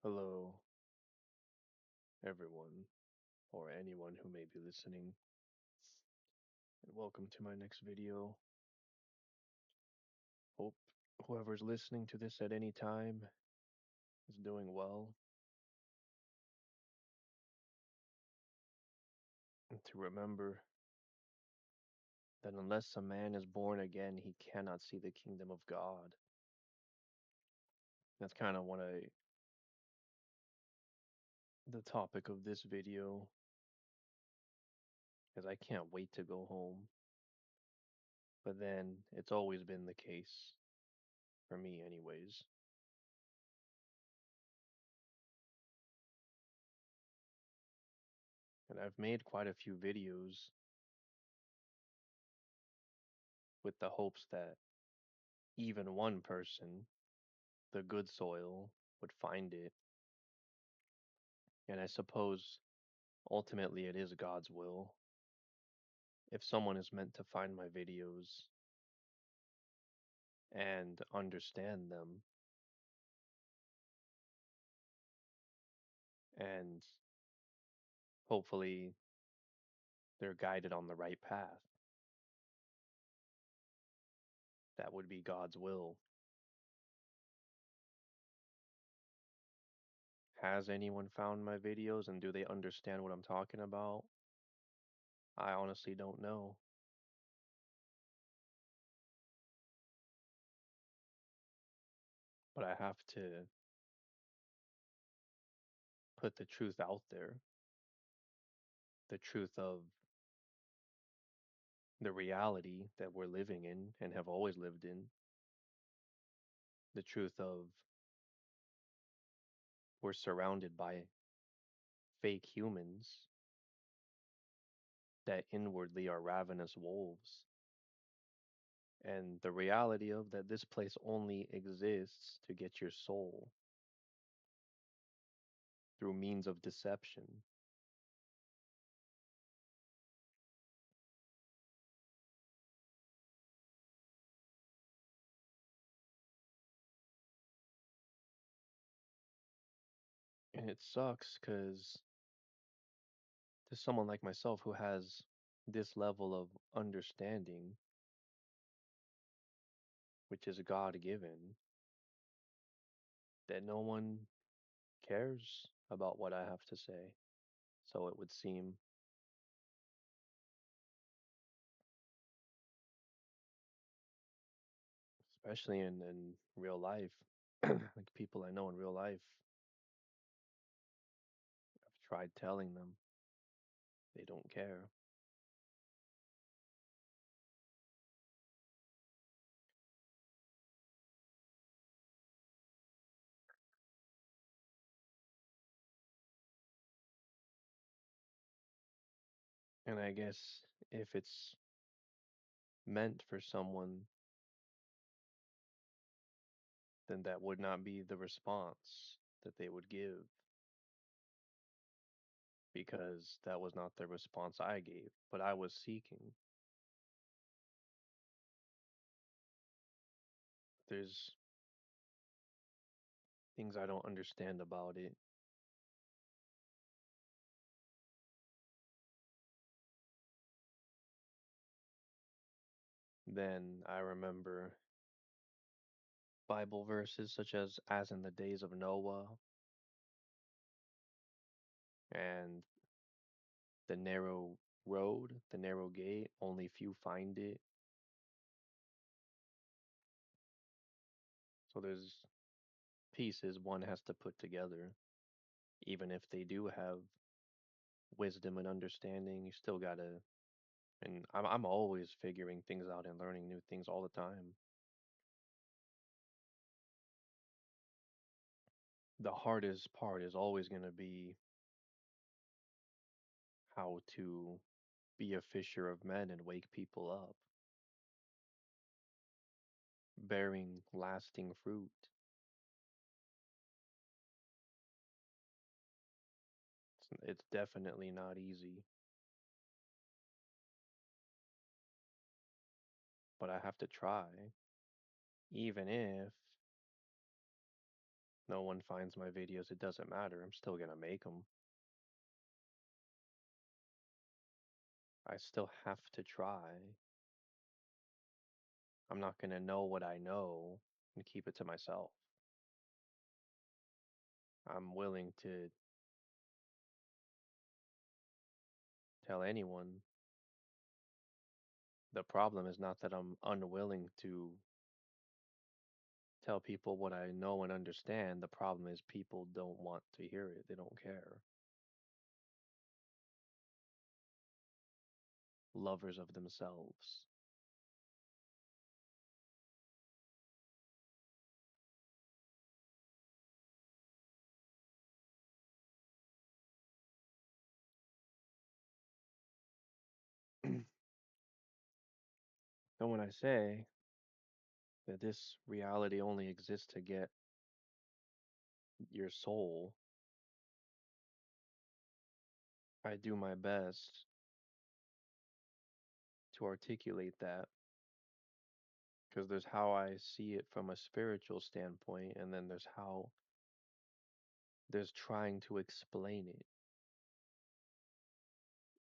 Hello, everyone, or anyone who may be listening, and welcome to my next video. Hope whoever's listening to this at any time is doing well, and to remember that unless a man is born again, he cannot see the kingdom of God. That's kind of the topic of this video, as I can't wait to go home. But then it's always been the case, for me, anyways. And I've made quite a few videos with the hopes that even one person, the good soil, would find it. And I suppose ultimately it is God's will. If someone is meant to find my videos and understand them and hopefully they're guided on the right path, that would be God's will. Has anyone found my videos and do they understand what I'm talking about? I honestly don't know. But I have to put the truth out there, the truth of the reality that we're living in and have always lived in, the truth of we're surrounded by fake humans that inwardly are ravenous wolves, and the reality of that this place only exists to get your soul through means of deception. And it sucks because to someone like myself who has this level of understanding, which is God given, that no one cares about what I have to say. So it would seem, especially in real life, like people I know in real life, I've tried telling them, they don't care. And I guess if it's meant for someone, then that would not be the response that they would give because that was not the response I gave, but I was seeking. There's things I don't understand about it. Then I remember Bible verses such as in the days of Noah and the narrow road, the narrow gate, only few find it. So there's pieces one has to put together. Even if they do have wisdom and understanding, you still gotta. And I'm always figuring things out and learning new things all the time. The hardest part is always gonna be how to be a fisher of men and wake people up, bearing lasting fruit. It's definitely not easy, but I have to try, even if no one finds my videos, it doesn't matter. I'm still gonna make them. I still have to try. I'm not gonna know what I know and keep it to myself. I'm willing to tell anyone. The problem is not that I'm unwilling to tell people what I know and understand. The problem is people don't want to hear it. They don't care. Lovers of themselves. And when I say that this reality only exists to get your soul, I do my best to articulate that because there's how I see it from a spiritual standpoint, and then there's trying to explain it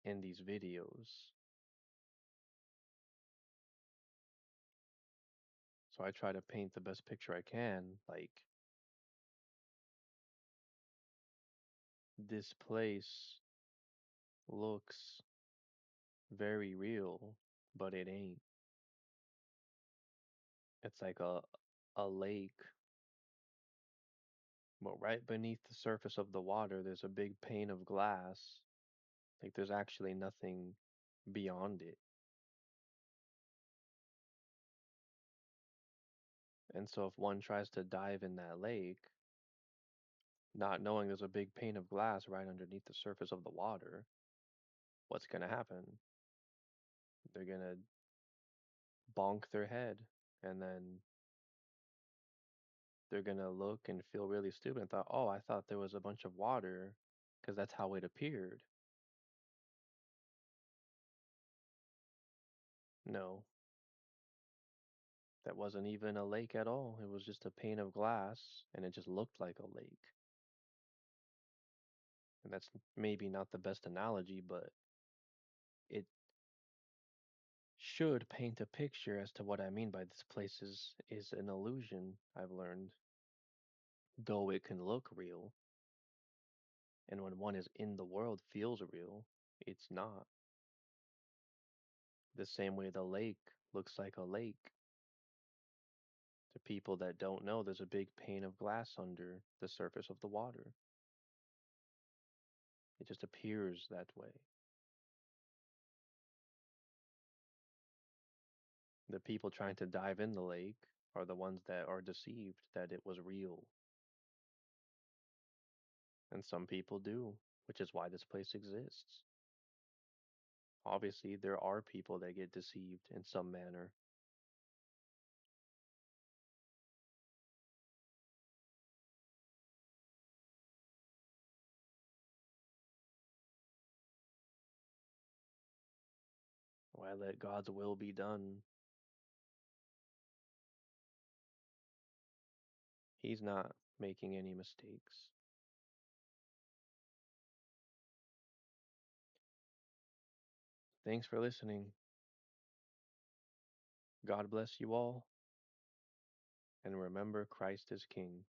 in these videos. So I try to paint the best picture I can, like this place looks very real, but it ain't. It's like a lake, but right beneath the surface of the water, there's a big pane of glass. Like there's actually nothing beyond it. And so if one tries to dive in that lake, not knowing there's a big pane of glass right underneath the surface of the water, what's going to happen? They're going to bonk their head and then they're going to look and feel really stupid and thought, oh, I thought there was a bunch of water because that's how it appeared. No, that wasn't even a lake at all. It was just a pane of glass and it just looked like a lake. And that's maybe not the best analogy, but it should paint a picture as to what I mean by this place is an illusion, I've learned. Though it can look real, and when one is in the world feels real, it's not. The same way the lake looks like a lake. To people that don't know, there's a big pane of glass under the surface of the water. It just appears that way. The people trying to dive in the lake are the ones that are deceived that it was real. And some people do, which is why this place exists. Obviously, there are people that get deceived in some manner. Why let God's will be done? He's not making any mistakes. Thanks for listening. God bless you all, and remember Christ is King.